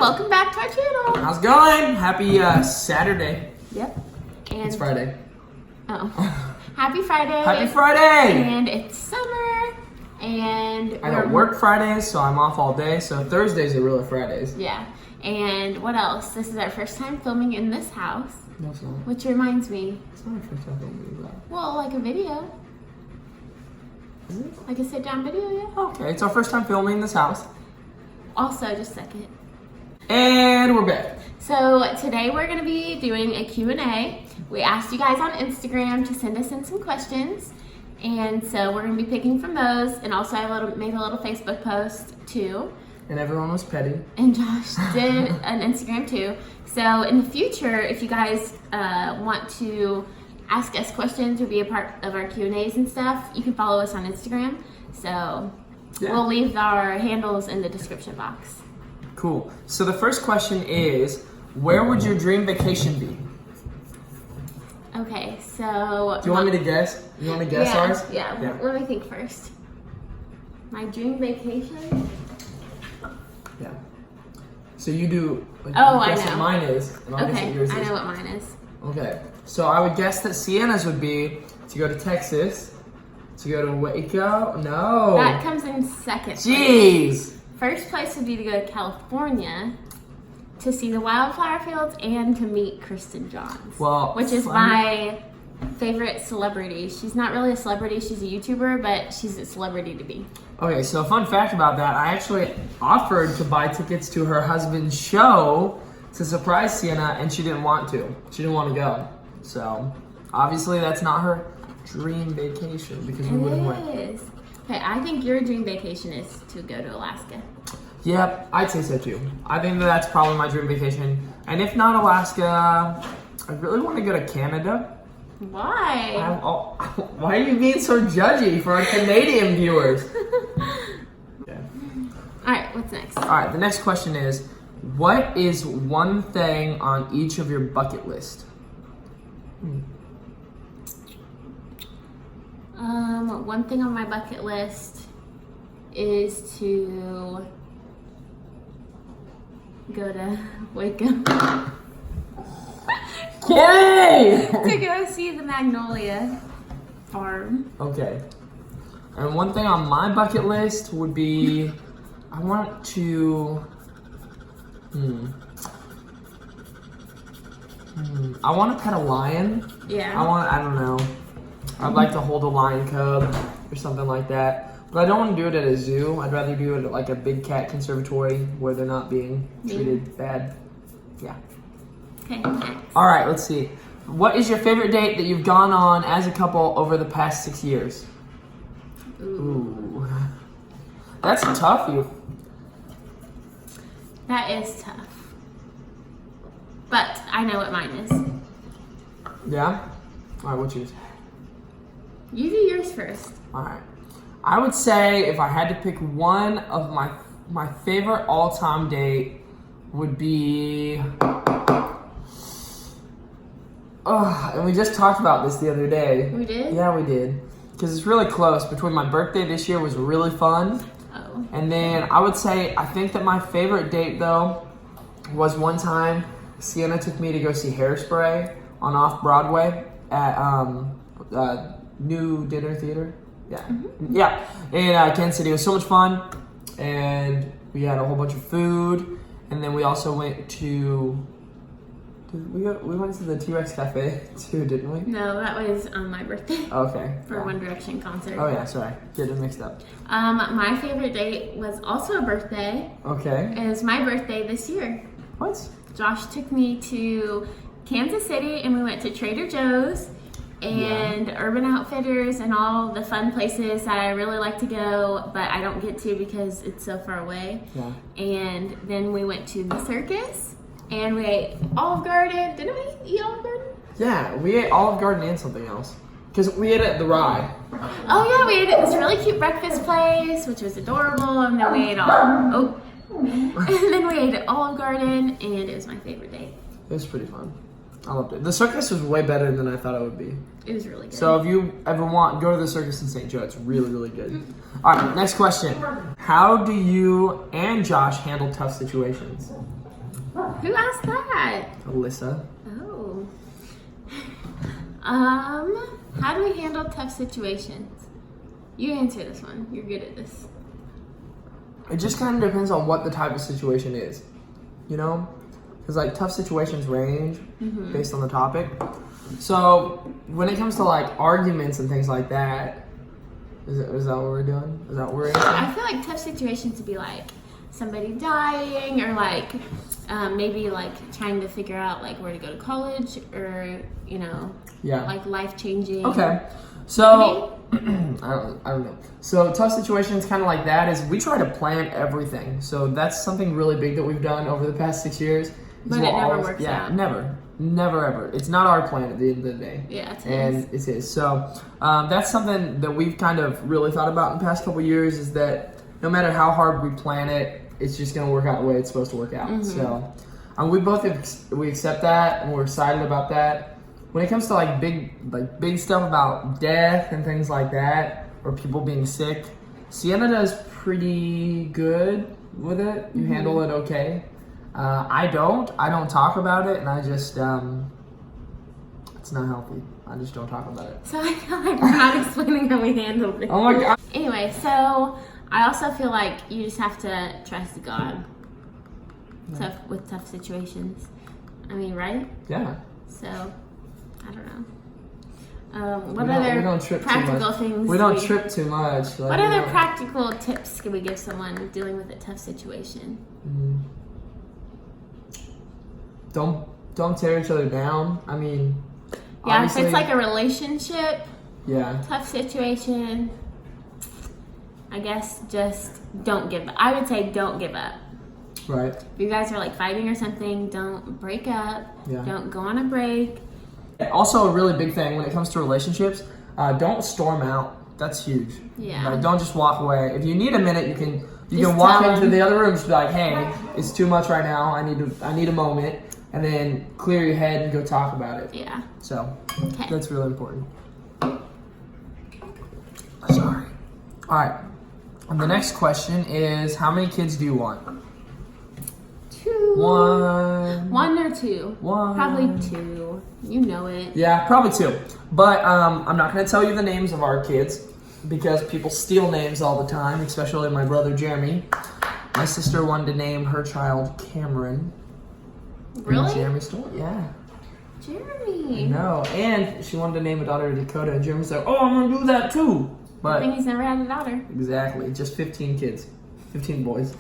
welcome back to our channel. How's it going? Happy Saturday. Yep. And It's Friday. Oh. Happy Friday. Happy Friday! And it's summer. And I don't work Fridays, so I'm off all day. So Thursdays are really Fridays. Yeah. And what else? This is our first time filming in this house. No, it's not. Which reminds me. It's not our first time filming that. Well, like a video. Is it? Like a sit down video, yeah. Okay, it's our first time filming in this house. Also, just a second. And we're back. So today we're going to be doing a Q&A. We asked you guys on Instagram to send us in some questions. And so we're going to be picking from those. And also I made a little Facebook post too. And everyone was petty. And Josh did an Instagram too. So in the future, if you guys want to ask us questions or be a part of our Q&As and stuff, you can follow us on Instagram. So we'll leave our handles in the description box. Cool. So the first question is, where would your dream vacation be? Okay, so... Do you want me to guess? You want to guess ours? Yeah, let me think first. My dream vacation? Yeah. So you do... Like, I guess know. what mine is, and I'll guess what yours is. I know what mine is. Okay. So I would guess that Sienna's would be to go to Texas, to go to Waco. No. That comes in second. Jeez. First place would be to go to California to see the wildflower fields and to meet Kristen Johns. Well, which is my favorite celebrity. She's not really a celebrity, she's a YouTuber, but she's a celebrity to be. Okay, so a fun fact about that, I actually offered to buy tickets to her husband's show to surprise Sienna, and she didn't want to. She didn't want to go. So, obviously that's not her dream vacation because we wouldn't went. It is. Okay, I think your dream vacation is to go to Alaska. Yep, I'd say so too. I think that's probably my dream vacation. And if not Alaska, I really want to go to Canada. Why? Why are you being so judgy for our Canadian viewers? Okay. Alright, what's next? Alright, the next question is, what is one thing on each of your bucket list? One thing on my bucket list is to go to Waco. Yay! To go see the Magnolia Farm. Okay. And one thing on my bucket list would be, I want to, I want to pet a lion. Yeah. I don't know. I'd like to hold a lion cub or something like that. But I don't want to do it at a zoo. I'd rather do it at like a big cat conservatory where they're not being treated bad. Yeah. Okay, next. All right, let's see. What is your favorite date that you've gone on as a couple over the past 6 years? Ooh. That's tough, That is tough. But I know what mine is. Yeah? All right, what's yours? You do yours first. All right. I would say if I had to pick one of my favorite all-time date would be... and we just talked about this the other day. We did? Yeah, we did. Because it's really close. Between my birthday this year was really fun. Oh. And then I would say, I think that my favorite date though was one time Sienna took me to go see Hairspray on Off-Broadway at New Dinner Theater. Yeah. Yeah. In Kansas City. It was so much fun. And we had a whole bunch of food. And then we also went to... We went to the T-Rex Cafe too, didn't we? No, that was on my birthday. Okay. For One Direction concert. Oh yeah, sorry. Get it mixed up. My favorite date was also a birthday. Okay. It was my birthday this year. What? Josh took me to Kansas City and we went to Trader Joe's and Urban Outfitters and all the fun places that I really like to go, but I don't get to because it's so far away. Yeah. And then we went to the circus and we ate Olive Garden. Didn't we eat Olive Garden? Yeah, we ate Olive Garden and something else. Because we ate it at the Rye. Oh yeah, we ate at this really cute breakfast place, which was adorable, and then we ate and then we ate at Olive Garden, and it was my favorite day. It was pretty fun. I loved it. The circus was way better than I thought it would be. It was really good. So if you ever go to the circus in St. Joe. It's really, really good. All right, next question. How do you and Josh handle tough situations? Who asked that? Alyssa. Oh. How do we handle tough situations? You answer this one. You're good at this. It just kind of depends on what the type of situation is, you know? Because like tough situations range based on the topic. So when it comes to like arguments and things like that, is that what we're doing? Is that what we're answering? I feel like tough situations would be like somebody dying, or like maybe like trying to figure out like where to go to college, or you know, like life changing. Okay, so I don't know. So tough situations, kind of like that, is we try to plan everything. So that's something really big that we've done over the past 6 years. But it never works out. Never ever. It's not our plan at the end of the day. Yeah, it's It's his. So that's something that we've kind of really thought about in the past couple of years, is that no matter how hard we plan it, it's just going to work out the way it's supposed to work out. So we both we accept that, and we're excited about that. When it comes to like big stuff about death and things like that, or people being sick, Sienna does pretty good with it. You handle it okay. I don't talk about it, and I just it's not healthy. I just don't talk about it. So I feel like we're not explaining how we handled it. Oh my God. Anyway, so I also feel like you just have to trust God with tough situations. I mean, right? Yeah. So I don't know. What we other don't trip practical too much. things? We don't trip too much. Like, what other practical tips can we give someone dealing with a tough situation? Don't tear each other down. I mean, yeah, if it's like a relationship, tough situation, I guess just don't give up. I would say don't give up. Right. If you guys are like fighting or something, don't break up. Yeah. Don't go on a break. Also, a really big thing when it comes to relationships, don't storm out. That's huge. Yeah. Like, don't just walk away. If you need a minute, you can Just walk tell into them. the other room and just be like, hey, it's too much right now. I need a moment. And then clear your head and go talk about it. Yeah. So Okay. that's really important. Sorry. All right. And the next question is, how many kids do you want? 2. One or 2. One. Probably 2. You know it. Yeah, probably 2. But I'm not going to tell you the names of our kids because people steal names all the time, especially my brother Jeremy. My sister wanted to name her child Cameron. Really? And Jeremy stole it, yeah. Jeremy. No, and she wanted to name a daughter Dakota, and Jeremy's like, oh, I'm going to do that too. I think he's never had a daughter. Exactly, just 15 kids. 15 boys.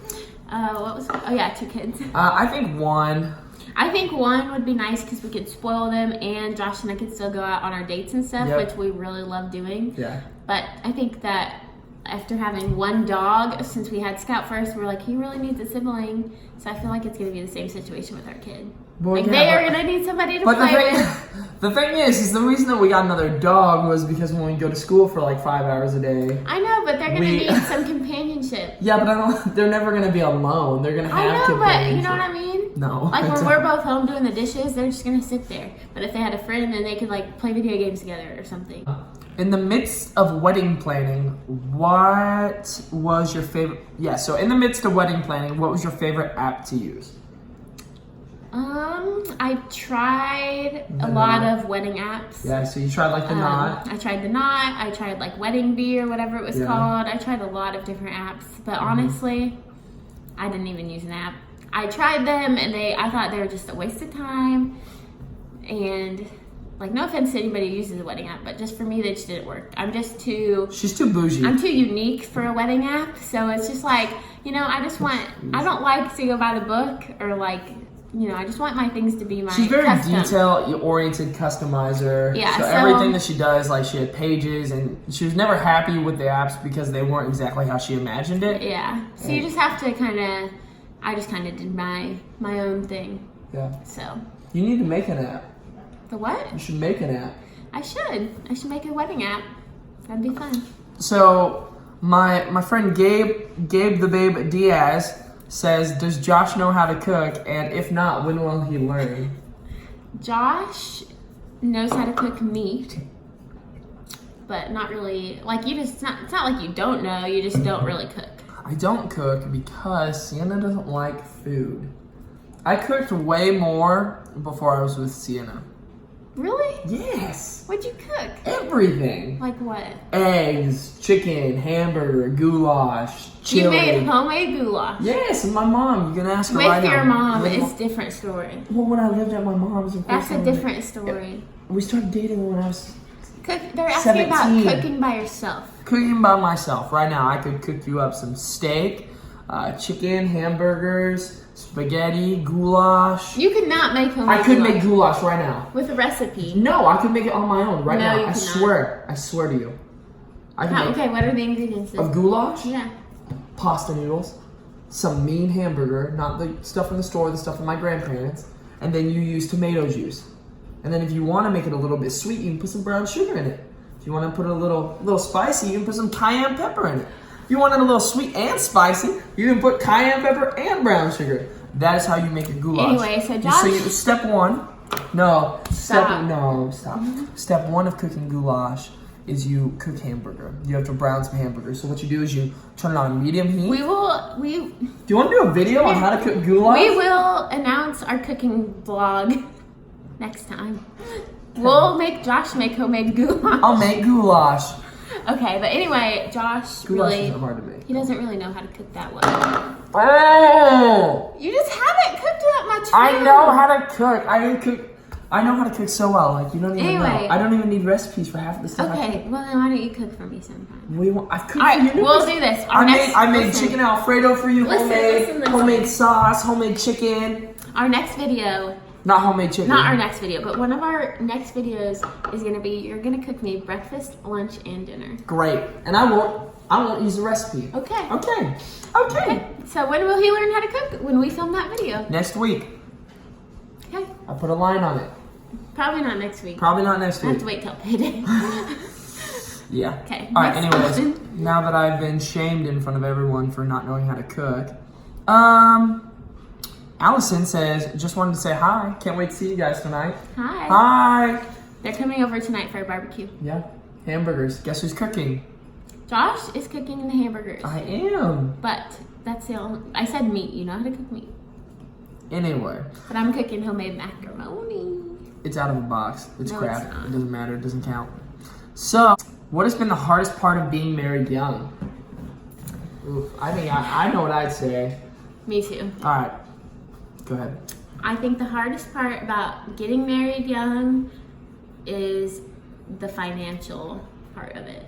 What was? Oh yeah, 2 kids. I think 1. I think 1 would be nice because we could spoil them, and Josh and I could still go out on our dates and stuff, which we really love doing. Yeah. But I think that after having 1 dog, since we had Scout first, we're like, he really needs a sibling. So I feel like it's going to be the same situation with our kid. Well, like, yeah, they are going to need somebody to play with. The thing is the reason that we got another dog was because when we go to school for like 5 hours a day. I know, but they're going to need some companionship. Yeah, but they're never going to be alone. They're going to have companionship. I know, but you know what I mean? No. Like when we're both home doing the dishes, they're just going to sit there. But if they had a friend, then they could like play video games together or something. In the midst of wedding planning, what was your favorite? Yeah, so in the midst of wedding planning, what was your favorite app to use? I tried a lot of wedding apps. Yeah, so you tried like the Knot. I tried the Knot. I tried like Wedding Bee or whatever it was called. I tried a lot of different apps, but honestly, I didn't even use an app. I tried them and I thought they were just a waste of time. And like, no offense to anybody who uses a wedding app, but just for me, they just didn't work. She's too bougie. I'm too unique for a wedding app, so it's just like, I don't like to go by the book or like, I just want my things to be my She's very custom. detail-oriented customizer. Yeah, so everything that she does, like she had pages, and she was never happy with the apps because they weren't exactly how she imagined it. Yeah, so you just have to I just kind of did my own thing. Yeah. So. You need to make an app. The what? You should make an app. I should make a wedding app. That'd be fun. So my friend Gabe the Babe Diaz says, does Josh know how to cook? And if not, when will he learn? Josh knows how to cook meat, but not really. Like it's not like you don't know. You just don't really cook. I don't cook because Sienna doesn't like food. I cooked way more before I was with Sienna. Really? Yes. What'd you cook? Everything. Like what? Eggs, chicken, hamburger, goulash, chili. You made homemade goulash. Yes, and my mom. You can ask her right now. With your mom, it's a different story. Well, when I lived at my mom's, of course. That's a different story. We started dating when I was They're asking 17. about cooking by yourself. Cooking by myself. Right now, I could cook you up some steak, chicken, hamburgers, spaghetti, goulash. You could not make homemade I could goulash. make goulash right now. With a recipe. No, I could make it on my own right now. You I cannot. I swear to you. I can make Okay, what are the ingredients? of goulash? Yeah. Pasta noodles, some mean hamburger, not the stuff in the store, the stuff from my grandparents, and then you use tomato juice. And then if you want to make it a little bit sweet, you can put some brown sugar in it. If you want to put it a little spicy, you can put some cayenne pepper in it. If you want it a little sweet and spicy, you can put cayenne pepper and brown sugar. That is how you make a goulash. Anyway, so Josh... step one. No. Step Stop. No, stop. Step one of cooking goulash is you cook hamburger. You have to brown some hamburger. So what you do is you turn it on medium heat. Do you want to do a video on how to cook goulash? We will announce our cooking vlog next time. We'll make Josh make homemade goulash. I'll make goulash. Okay, but anyway, Josh Goulash really... isn't hard to make. He doesn't really know how to cook that well. Oh! You just haven't cooked that much food. I know how to cook. I know how to cook so well. Like you don't even know. Anyway. I don't even need recipes for half of the stuff. I Okay, cook. well then why don't you cook for me sometime? I cook All right, for you. we'll do this. I made chicken Alfredo for you. Listen. Homemade sauce, homemade chicken. Our next video, Not homemade chicken. not our next video, but one of our next videos is gonna be you're gonna cook me breakfast, lunch, and dinner. Great. And I won't use the recipe. Okay. Okay. So when will he learn how to cook? When we film that video. Next week. Okay. I put a line on it. Probably not next week. Probably not next I have week. to wait till payday. Yeah. Okay. All right. next Anyways, question. now that I've been shamed in front of everyone for not knowing how to cook, Allison says, just wanted to say hi. Can't wait to see you guys tonight. Hi. Hi. They're coming over tonight for a barbecue. Yeah. Hamburgers. Guess who's cooking? Josh is cooking the hamburgers. I am. But that's the only... I said meat. You know how to cook meat. Anyway, But I'm cooking homemade macaroni. it's out of a box. It's No, crap. it's not. It doesn't matter. It doesn't count. So, what has been the hardest part of being married young? Oof, I think I know what I'd say. Me too. All right. Go ahead. I think the hardest part about getting married young is the financial part of it.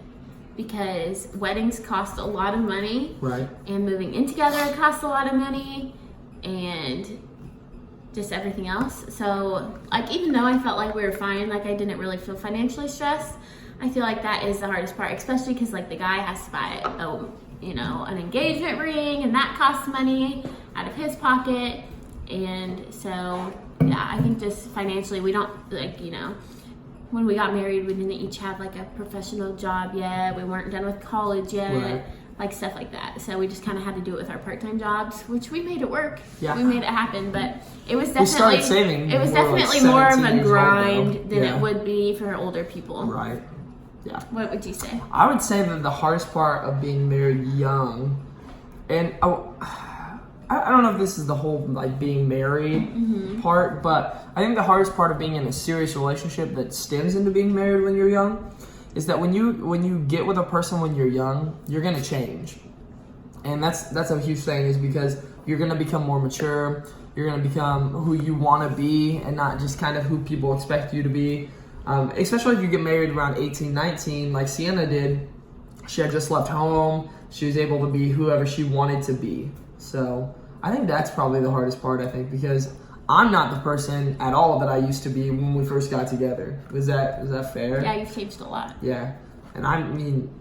Because weddings cost a lot of money. Right. And moving in together costs a lot of money. And just everything else. So, like, even though I felt like we were fine, like I didn't really feel financially stressed, I feel like that is the hardest part, especially because like the guy has to buy an engagement ring, and that costs money out of his pocket. And so, yeah, I think just financially, we don't, when we got married, we didn't each have like a professional job yet. We weren't done with college yet. Right. Like stuff like that. So we just kind of had to do it with our part-time jobs, which we made it work. Yeah. We made it happen, but it was definitely We started saving. It was when we were, definitely more of 17 a years old, grind though. than Yeah. it would be for older people. Right. Yeah. What would you say? I would say that the hardest part of being married young, and I don't know if this is the whole like being married part, but I think the hardest part of being in a serious relationship that stems into being married when you're young is that when you get with a person when you're young, you're gonna change. And that's a huge thing, is because you're gonna become more mature, you're gonna become who you wanna be and not just kind of who people expect you to be. Especially if you get married around 18, 19, like Sienna did. She had just left home, she was able to be whoever she wanted to be. So I think that's probably the hardest part, I think, because I'm not the person at all that I used to be when we first got together. Is that fair? Yeah, you've changed a lot. Yeah. And I mean,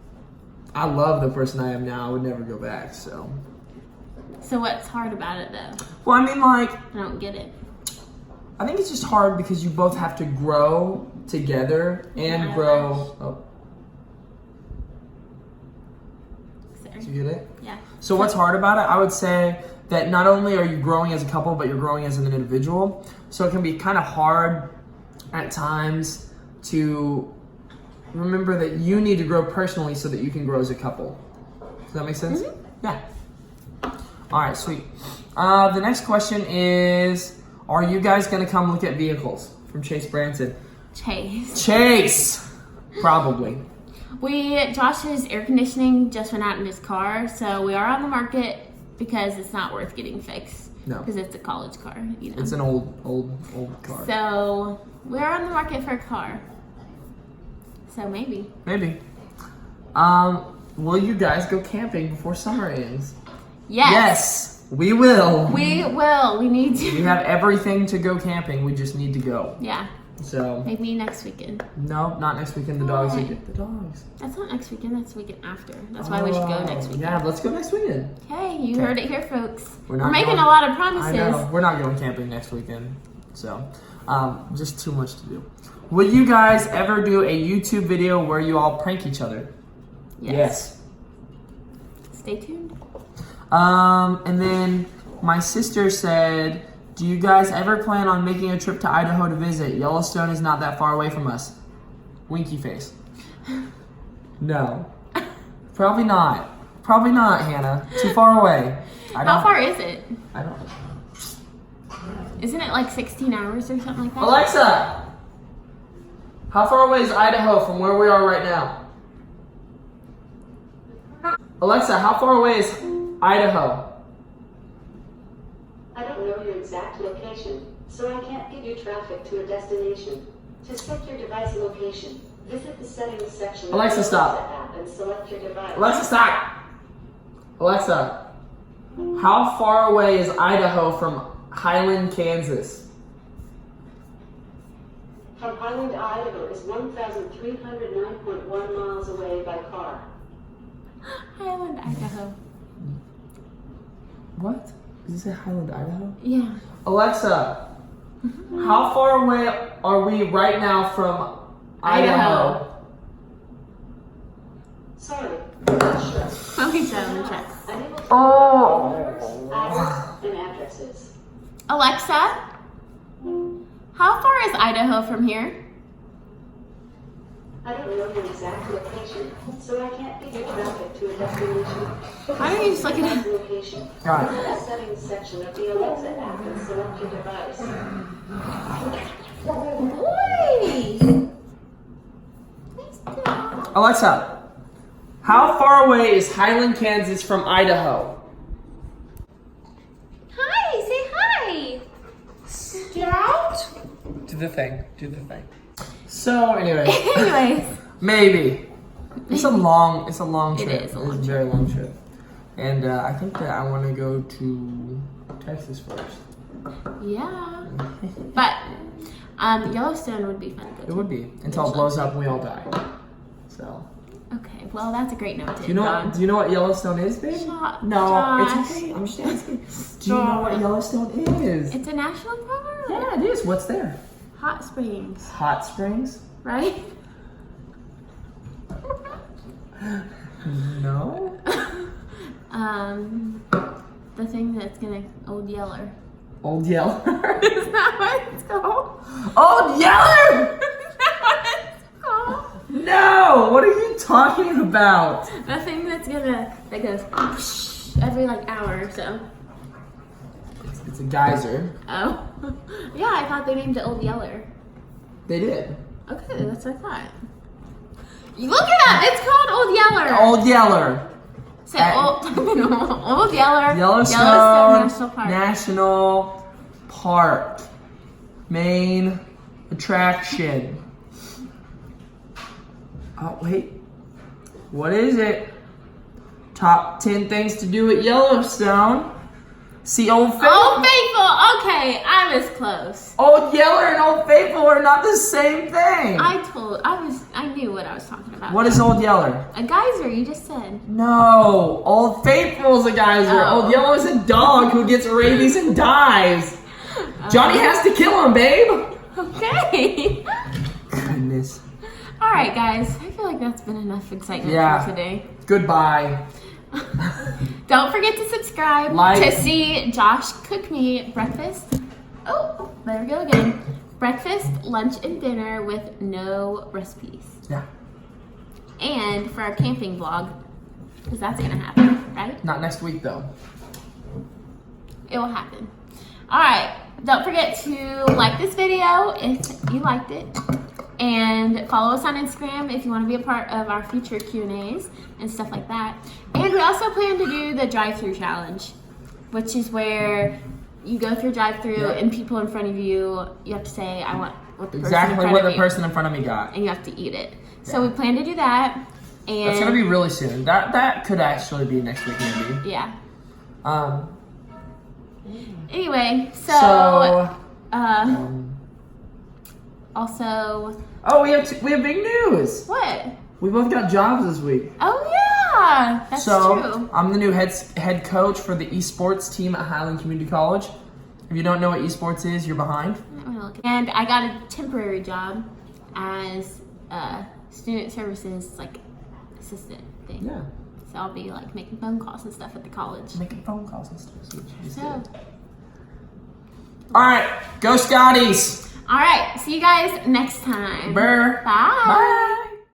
I love the person I am now. I would never go back, so. So what's hard about it though? Well, I mean, like, I don't get it. I think it's just hard because you both have to grow together and Yeah. grow. Oh, Sorry. did you get it? Yeah. So what's hard about it? I would say that not only are you growing as a couple, but you're growing as an individual. So it can be kind of hard at times to remember that you need to grow personally so that you can grow as a couple. Does that make sense? Yeah. All right, sweet. The next question is, are you guys going to come look at vehicles? From Chase Branson. Chase! Probably. Josh's air conditioning just went out in his car, so we are on the market because it's not worth getting fixed. No. Because it's a college car, you know. It's an old car. So we're on the market for a car. So maybe. Maybe. Will you guys go camping before summer ends? Yes. We will. We will. We need to. We have everything to go camping. We just need to go. Yeah. So. Maybe next weekend. No, not next weekend. The dogs. Why? The dogs. That's not next weekend. That's the weekend after. That's why we should go next weekend. Yeah, let's go next weekend. Hey, you heard it here, folks. We're making a lot of promises. I know. We're not going camping next weekend. So, just too much to do. Will you guys ever do a YouTube video where you all prank each other? Yes. Stay tuned. And then my sister said, do you guys ever plan on making a trip to Idaho to visit? Yellowstone is not that far away from us. Winky face. No. Probably not. Probably not, Hannah. Too far away. How far is it? I don't know. Isn't it like 16 hours or something like that? Alexa! How far away is Idaho from where we are right now? Alexa, how far away is Idaho? I don't know your exact location, so I can't give you traffic to a destination. To set your device location, visit the settings section of Alexa, the stop. app and select your device. Alexa, stop! Alexa, how far away is Idaho from Highland, Kansas? From Highland to Idaho is 1,309.1 miles away by car. Highland, Idaho. What? Did you say Highland, Idaho? Yeah. Alexa, how far away are we right now from Idaho? Sorry, I'm not sure. Okay, so let me check. Unable to numbers, and addresses. Alexa, how far is Idaho from here? I don't know your exact location, so I can't give you traffic to a destination. Why don't you just look it up? Location. Got it. Visit the settings section of the Alexa app and select your device. Alexa, how far away is Highland, Kansas from Idaho? Hi, say hi. Scout? Do the thing. Do the thing. So, anyway. Anyways. Maybe. It's a long trip. It is a long It's a very long trip. And I think that I want to go to Texas first. Yeah. But Yellowstone would be fun to go to. It would be. Until it blows up and we all die. So. Okay, well that's a great note to Do you know what Yellowstone is, babe? No, Josh. it's okay. I'm just asking. Do you know what Yellowstone is? It's a national park. Yeah, it is. What's there? Hot springs, Hot springs? right? No. The thing that's gonna Old Yeller. Old Yeller? Is that what it's called? Old Yeller! Is that what it's called? No! What are you talking about? The thing that goes whoosh every like hour or so. It's a geyser. Oh. Yeah, I thought they named it Old Yeller. They did. Okay, that's what I thought. You look it up. It's called Old Yeller. Old Yeller. Say Old Yeller. Yellowstone National Park. National Park. Main attraction. Oh, wait. What is it? Top 10 things to do at Yellowstone. See Old Faithful. Old Faithful. Okay, I was close. Old Yeller and Old Faithful are not the same thing. I knew what I was talking about. What is Old Yeller? A geyser? You just said. No, Old Faithful's a geyser. Oh. Old Yeller is a dog who gets rabies and dies. Johnny has to kill him, babe. Okay. Goodness. All right, guys. I feel like that's been enough excitement Yeah. for today. Goodbye. Don't forget to subscribe to see Josh cook me breakfast. Oh, there we go again. Breakfast, lunch, and dinner with no recipes. Yeah. And for our camping vlog, because that's going to happen, right? Not next week, though. It will happen. All right. Don't forget to like this video if you liked it. And follow us on Instagram if you want to be a part of our future Q&As and stuff like that. And we also plan to do the drive-through challenge, which is where you go through drive-through and people in front of you, you have to say, I want what the person in front of Exactly what the you, person in front of me got. and you have to eat it. So we plan to do that. And That's gonna be really soon. That could actually be next week, maybe. yeah. So Anyway, also, oh, we have big news. what? We both got jobs this week. Oh yeah, that's true. I'm the new head coach for the esports team at Highland Community College. If you don't know what esports is, you're behind. And I got a temporary job as a student services assistant thing. Yeah. So I'll be making phone calls and stuff at the college. Making phone calls and stuff. So, all right, go Scotties. all right, see you guys next time. Bye. Bye.